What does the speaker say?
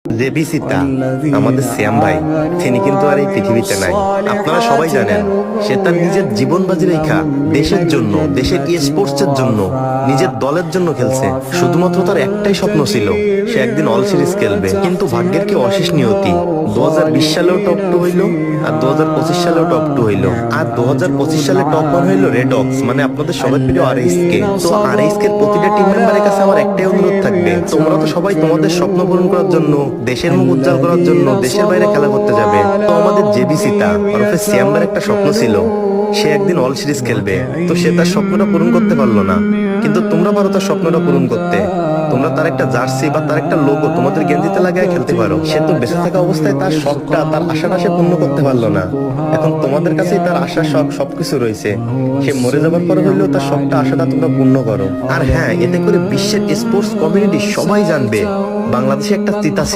জেবিসিতা আমাদের শ্যাম ভাই তিনি কিন্তু আর এই পৃথিবীতে নাই। আপনারা সবাই জানেন সে তার নিজের জীবন বাজি রেখা দেশের জন্য, দেশের স্পোর্টসের জন্য, নিজের দলের জন্য খেলছে। শুধুমাত্র তার একটাই স্বপ্ন ছিল সে একদিন অল সিরিজ খেলবে, কিন্তু ভাগ্যের কি অশেষ নিয়তি। 2020 সালেও টপ 2 হইলো, আর 2025 সালেও টপ 2 হইলো, আর 2025 সালে টপ 1 হইলো রেডক্স, মানে আপনাদের সবার প্রিয় আরএসকে। তো আরএসকে এর প্রতিটা টিম মেম্বারের কাছে আমার একটাই অনুরোধ থাকবে, তোমরা তো সবাই তোমাদের স্বপ্ন পূরণ করার জন্য, দেশের মুখ উজ্জ্বল করার জন্য দেশের বাইরে খেলা করতে যাবে। তো আমাদের জেবিসিতা ওরফে শ্যামবার একটা স্বপ্ন ছিল সে একদিন অল সিরিজ খেলবে, তো সে তার স্বপ্নটা পূরণ করতে পারলো না, কিন্তু তোমরা পারো তার স্বপ্নটা পূরণ করতে। তোমরা তার একটা জার্সি বা তার একটা লোগো তোমাদের গেঞ্জিতে লাগিয়ে খেলতে পারো। সে তো বেঁচে থাকা অবস্থায় তার শখটা, তার আশাটা সে পূর্ণ করতে পারলো না। এখন তোমাদের কাছেই তার আশা, শখ সবকিছু রয়েছে। সে মরে যাবার পরে হলেও তার শখটা, আশাটা তোমরা পূর্ণ করো। আর হ্যাঁ, এতে করে বিশ্বের স্পোর্টস কমিউনিটি সবাই জানবে বাংলাদেশে একটা চিতা